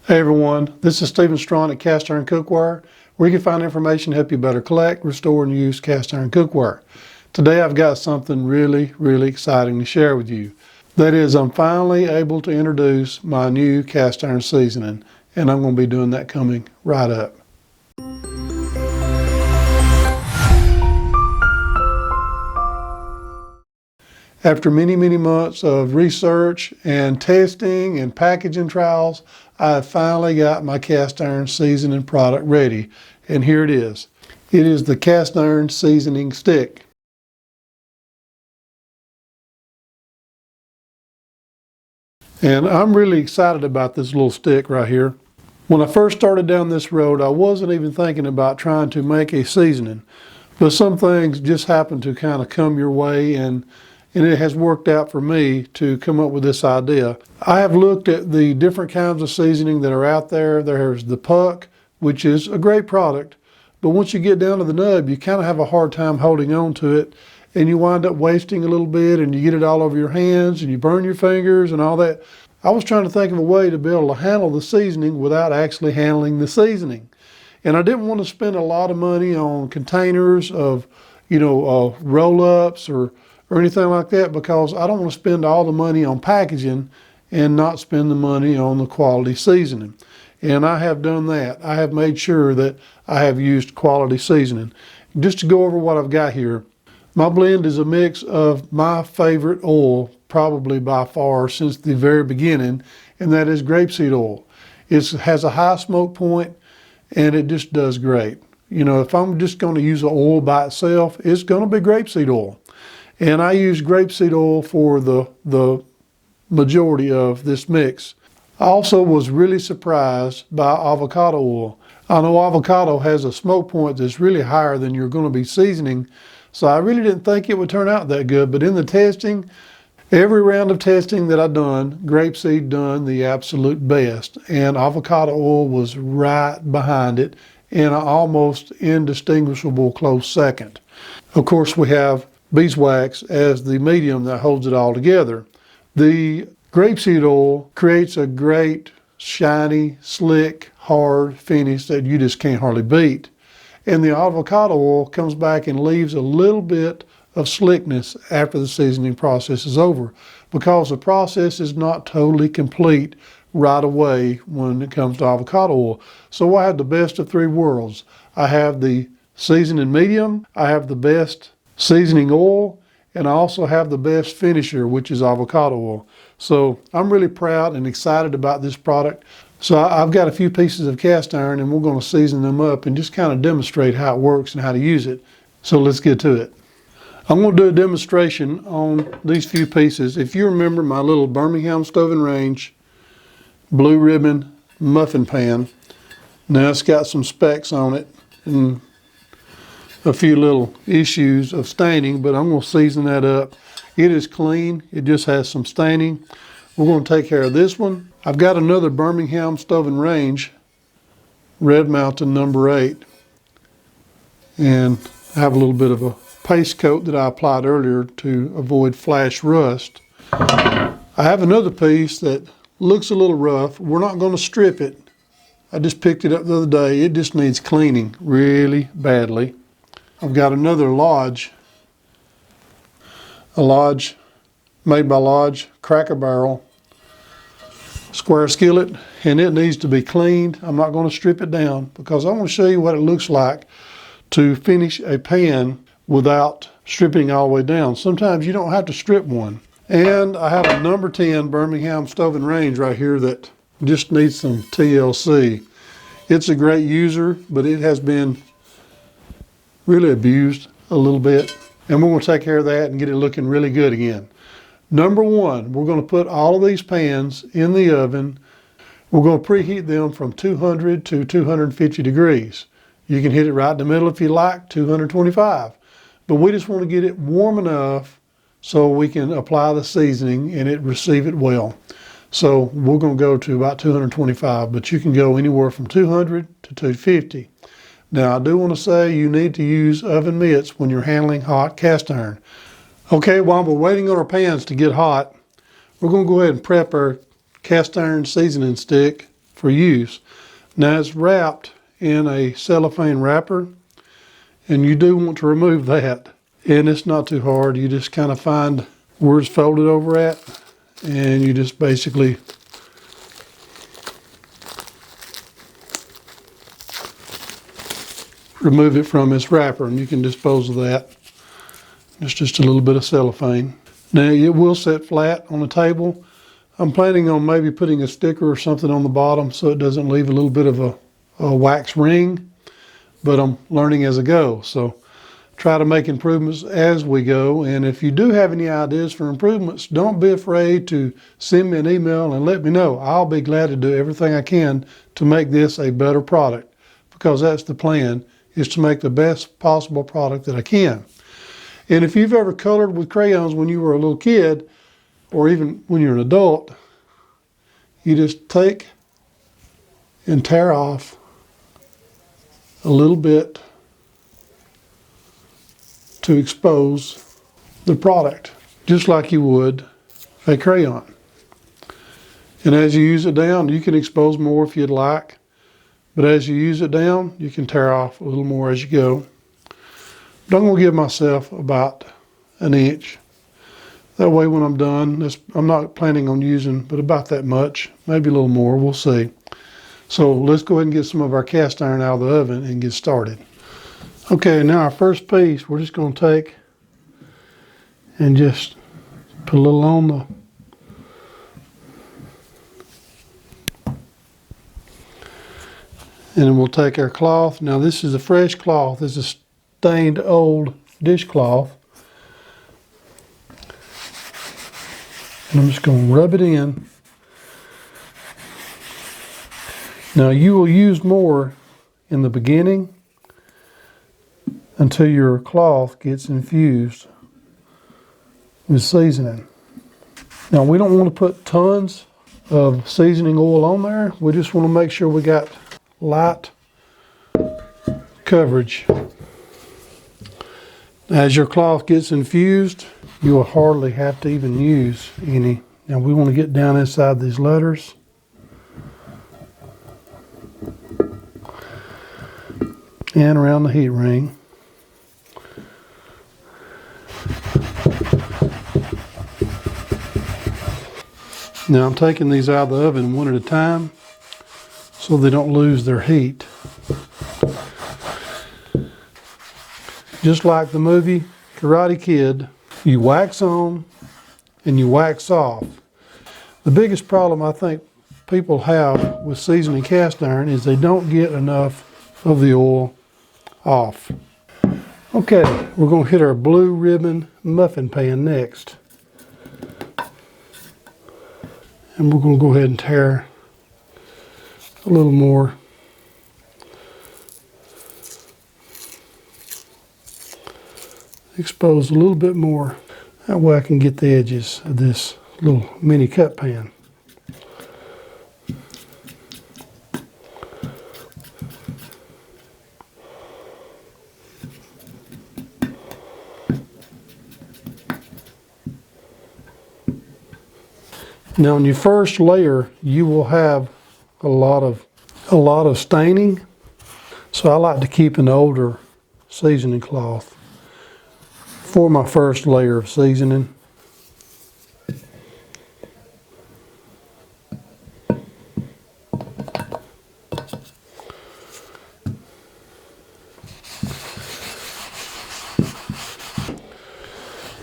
Hey everyone, this is Stephen Strawn at Cast Iron Cookware, where you can find information to help you better collect, restore, and use cast iron cookware. Today I've got something really exciting to share with you. That is, I'm finally able to introduce my new cast iron seasoning, and I'm going to be doing that coming right up. After many months of research and testing and packaging trials, I have finally got my cast iron seasoning product ready. And here it is. It is the cast iron seasoning stick. And I'm really excited about this little stick right here. When I first started down this road, I wasn't even thinking about trying to make a seasoning. But some things just happen to kind of come your way, and it has worked out for me to come up with this idea. I have looked at the different kinds of seasoning that are out there. There's the puck, which is a great product, but once you get down to the nub, you kind of have a hard time holding on to it, and you wind up wasting a little bit, and you get it all over your hands, and you burn your fingers and all that. I was trying to think of a way to be able to handle the seasoning without actually handling the seasoning. And I didn't want to spend a lot of money on containers of, roll-ups or anything like that, because I don't want to spend all the money on packaging and not spend the money on the quality seasoning. And I have done that. I have made sure that I have used quality seasoning. Just to go over what I've got here, my blend is a mix of my favorite oil, probably by far since the very beginning, and that is grape seed oil. It has a high smoke point, and it just does great. If I'm just going to use the oil by itself, it's going to be grape seed oil. And I use grapeseed oil for the majority of this mix. I also was really surprised by avocado oil. I know avocado has a smoke point that's really higher than you're going to be seasoning, so I really didn't think it would turn out that good. But in the testing, every round of testing that I've done, grapeseed done the absolute best. And avocado oil was right behind it in an almost indistinguishable close second. Of course, we have beeswax as the medium that holds it all together. The grapeseed oil creates a great, shiny, slick, hard finish that you just can't hardly beat. And the avocado oil comes back and leaves a little bit of slickness after the seasoning process is over, because the process is not totally complete right away when it comes to avocado oil. So I have the best of three worlds. I have the seasoning medium, I have the best seasoning oil, and I also have the best finisher, which is avocado oil. So I'm really proud and excited about this product. So I've got a few pieces of cast iron, and we're going to season them up and just kind of demonstrate how it works and how to use it. So let's get to it. I'm going to do a demonstration on these few pieces. If you remember my little Birmingham stove and range blue ribbon muffin pan, now it's got some specks on it and a few little issues of staining, but I'm going to season that up. It is clean. It just has some staining. We're going to take care of this one. I've got another Birmingham stove and range Red Mountain number 8, and I have a little bit of a paste coat that I applied earlier to avoid flash rust. I have another piece that looks a little rough. We're not going to strip it. I just picked it up the other day. It just needs cleaning really badly. I've got another Lodge, a Lodge made by Lodge Cracker Barrel square skillet, and it needs to be cleaned. I'm not going to strip it down because I want to show you what it looks like to finish a pan without stripping all the way down. Sometimes you don't have to strip one. And I have a number 10 Birmingham stove and range right here that just needs some TLC. It's a great user, but it has been really abused a little bit, and we're going to take care of that and get it looking really good again. Number 1, we're going to put all of these pans in the oven. We're going to preheat them from 200 to 250 degrees. You can hit it right in the middle if you like, 225. But we just want to get it warm enough so we can apply the seasoning and it receive it well. So we're going to go to about 225, but you can go anywhere from 200 to 250. Now, I do want to say you need to use oven mitts when you're handling hot cast iron. Okay, while we're waiting on our pans to get hot, we're going to go ahead and prep our cast iron seasoning stick for use. Now it's wrapped in a cellophane wrapper, and you do want to remove that. And it's not too hard. You just kind of find where it's folded over at, and you just basically remove it from its wrapper, and you can dispose of that. It's just a little bit of cellophane. Now it will set flat on the table. I'm planning on maybe putting a sticker or something on the bottom so it doesn't leave a little bit of a wax ring, but I'm learning as I go. So try to make improvements as we go. And if you do have any ideas for improvements, don't be afraid to send me an email and let me know. I'll be glad to do everything I can to make this a better product, because that's the plan, is to make the best possible product that I can. And if you've ever colored with crayons when you were a little kid, or even when you're an adult, you just take and tear off a little bit to expose the product, just like you would a crayon. And as you use it down, you can expose more if you'd like, but as you use it down, you can tear off a little more as you go. But I'm going to give myself about an inch. That way when I'm done, I'm not planning on using but about that much, maybe a little more, we'll see. So let's go ahead and get some of our cast iron out of the oven and get started. Okay, now our first piece, we're just going to take and just put a little on the and then we'll take our cloth. Now this is a fresh cloth. This is a stained old dishcloth. And I'm just going to rub it in. Now you will use more in the beginning until your cloth gets infused with seasoning. Now we don't want to put tons of seasoning oil on there. We just want to make sure we got light coverage. As your cloth gets infused, you will hardly have to even use any. Now we want to get down inside these letters. And around the heat ring. Now I'm taking these out of the oven one at a time so they don't lose their heat. Just like the movie Karate Kid, you wax on and you wax off. The biggest problem I think people have with seasoning cast iron is they don't get enough of the oil off. Okay, we're going to hit our blue ribbon muffin pan next. And we're going to go ahead and tear a little more. Expose a little bit more. That way I can get the edges of this little mini cut pan. Now in your first layer, you will have a lot of staining. So I like to keep an older seasoning cloth for my first layer of seasoning.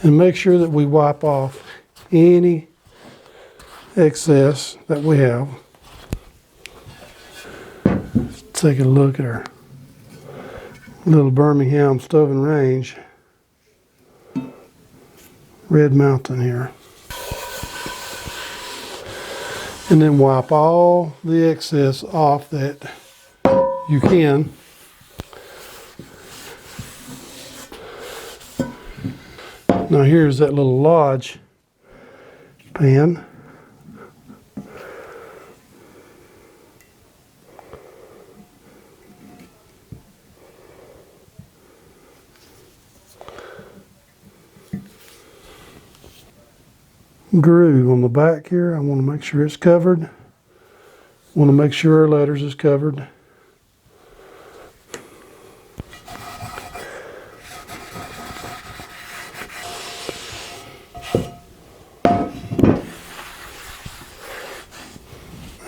And make sure that we wipe off any excess that we have. Let's take a look at our little Birmingham stove and range Red Mountain here. And then wipe all the excess off that you can. Now here's that little Lodge pan. Groove on the back here. I want to make sure it's covered. Want to make sure our letters is covered.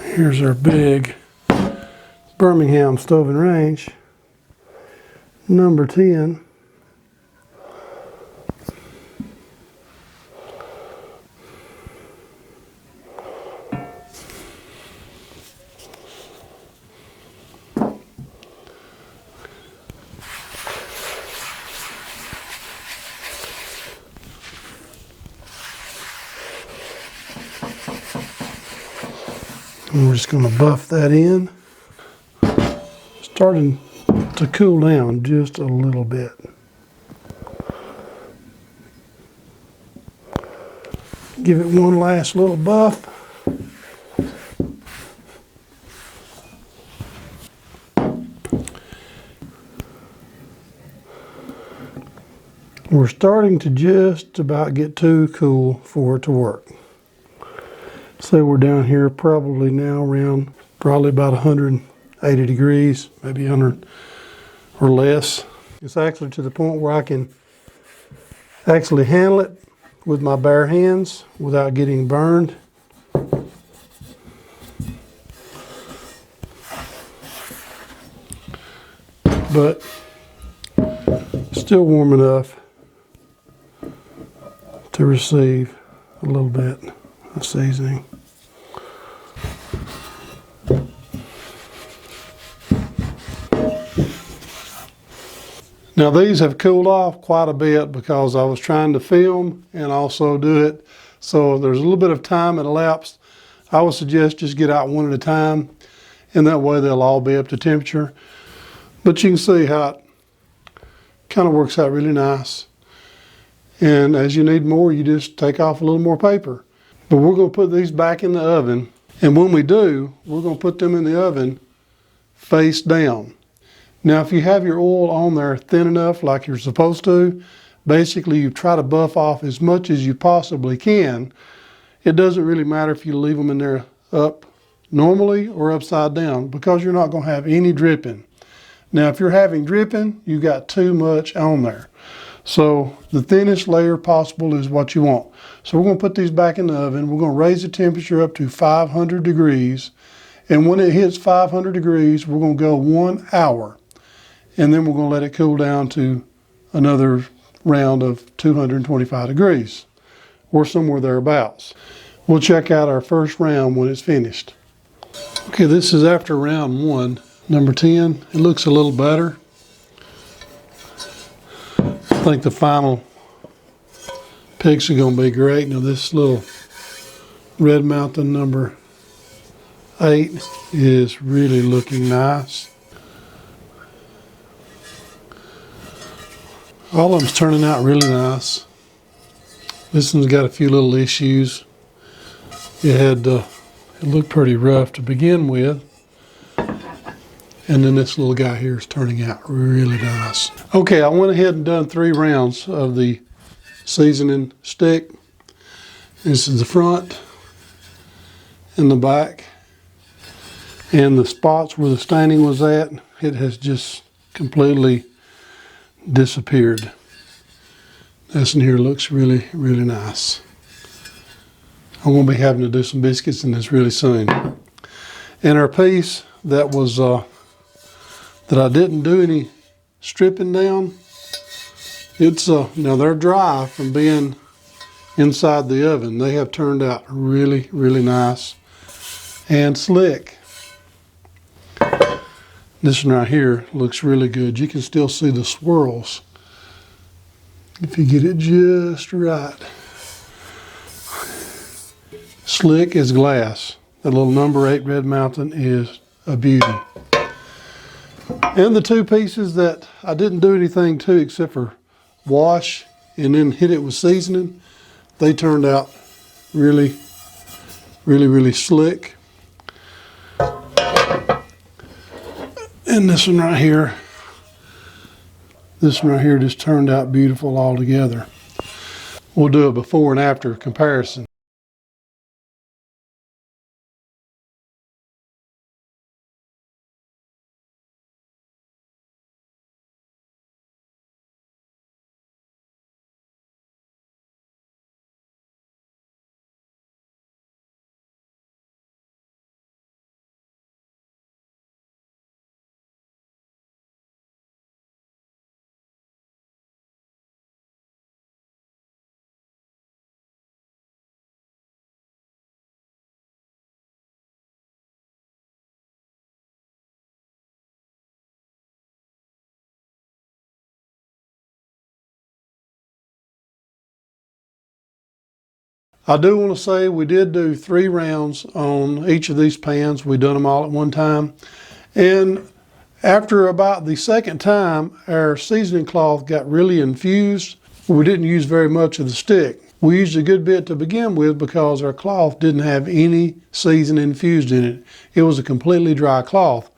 Here's our big Birmingham stove and range, number 10. And we're just going to buff that in. Starting to cool down just a little bit. Give it one last little buff. We're starting to just about get too cool for it to work. So we're down here probably now around probably about 180 degrees, maybe 100 or less. It's actually to the point where I can actually handle it with my bare hands without getting burned. But still warm enough to receive a little bit of seasoning. Now these have cooled off quite a bit because I was trying to film and also do it. So there's a little bit of time that elapsed. I would suggest just get out one at a time, and that way they'll all be up to temperature. But you can see how it kind of works out really nice. And as you need more, you just take off a little more paper. But we're going to put these back in the oven. And when we do, we're going to put them in the oven face down. Now, if you have your oil on there thin enough like you're supposed to, basically you try to buff off as much as you possibly can. It doesn't really matter if you leave them in there up normally or upside down because you're not going to have any dripping. Now, if you're having dripping, you got too much on there. So the thinnest layer possible is what you want. So we're going to put these back in the oven. We're going to raise the temperature up to 500 degrees. And when it hits 500 degrees, we're going to go 1 hour. And then we're going to let it cool down to another round of 225 degrees or somewhere thereabouts. We'll check out our first round when it's finished. Okay, this is after round 1, number 10. It looks a little better. I think the final picks are going to be great. Now this little Red Mountain number 8 is really looking nice. All of them's turning out really nice. This one's got a few little issues. It looked pretty rough to begin with. And then this little guy here is turning out really nice. Okay, I went ahead and done 3 rounds of the seasoning stick. This is the front and the back. And the spots where the staining was at, it has just completely disappeared. This in here looks really, really nice. I'm going to be having to do some biscuits in this really soon. And our piece that was that I didn't do any stripping down, it's now they're dry from being inside the oven. They have turned out really, really nice and slick. This one right here looks really good. You can still see the swirls if you get it just right. Slick as glass. The little number 8 Red Mountain is a beauty. And the 2 pieces that I didn't do anything to except for wash and then hit it with seasoning, they turned out really, really, really slick. And this one right here just turned out beautiful altogether. We'll do a before and after comparison. I do want to say we did do 3 rounds on each of these pans. We done them all at one time. And after about the second time, our seasoning cloth got really infused. We didn't use very much of the stick. We used a good bit to begin with because our cloth didn't have any seasoning infused in it. It was a completely dry cloth.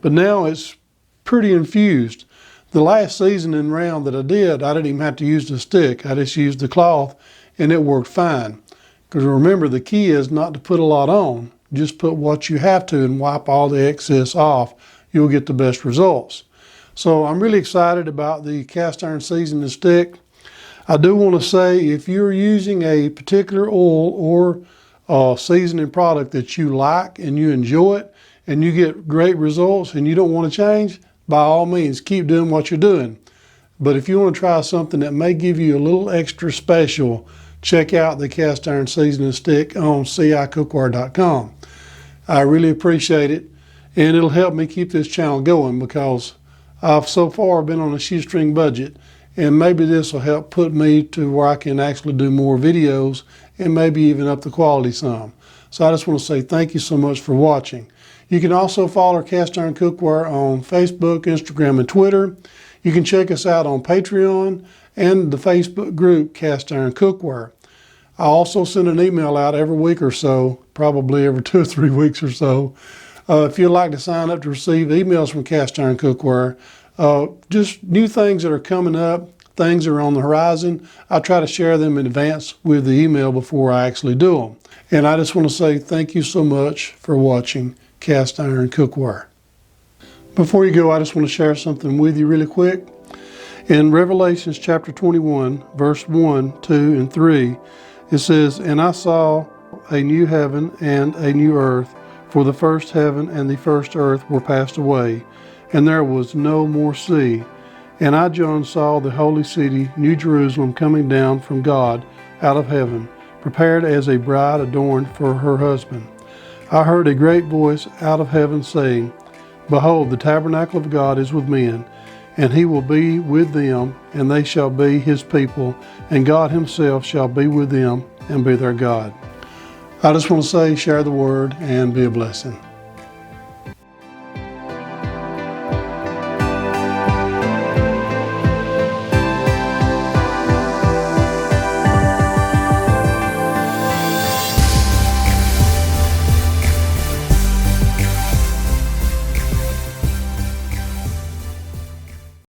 But now it's pretty infused. The last seasoning round that I didn't even have to use the stick. I just used the cloth and it worked fine. Because remember, the key is not to put a lot on. Just put what you have to and wipe all the excess off. You'll get the best results. So I'm really excited about the cast iron seasoning stick. I do want to say, if you're using a particular oil or seasoning product that you like and you enjoy it and you get great results and you don't want to change, by all means, keep doing what you're doing. But if you want to try something that may give you a little extra special, check out the cast iron seasoning stick on cicookware.com. I really appreciate it, and it'll help me keep this channel going because I've so far been on a shoestring budget, and maybe this will help put me to where I can actually do more videos and maybe even up the quality some. So I just want to say thank you so much for watching. You can also follow Cast Iron Cookware on Facebook, Instagram, and Twitter. You can check us out on Patreon and the Facebook group Cast Iron Cookware. I also send an email out every week or so, probably every 2 or 3 weeks or so. If you'd like to sign up to receive emails from Cast Iron Cookware, just new things that are coming up, things that are on the horizon, I try to share them in advance with the email before I actually do them. And I just want to say thank you so much for watching Cast Iron Cookware. Before you go, I just want to share something with you really quick. In Revelations chapter 21, verse 1, 2, and 3, it says, "And I saw a new heaven and a new earth, for the first heaven and the first earth were passed away, and there was no more sea. And I, John, saw the holy city, New Jerusalem, coming down from God out of heaven, prepared as a bride adorned for her husband. I heard a great voice out of heaven saying, Behold, the tabernacle of God is with men, and he will be with them, and they shall be his people, and God himself shall be with them and be their God." I just want to say, share the word and be a blessing.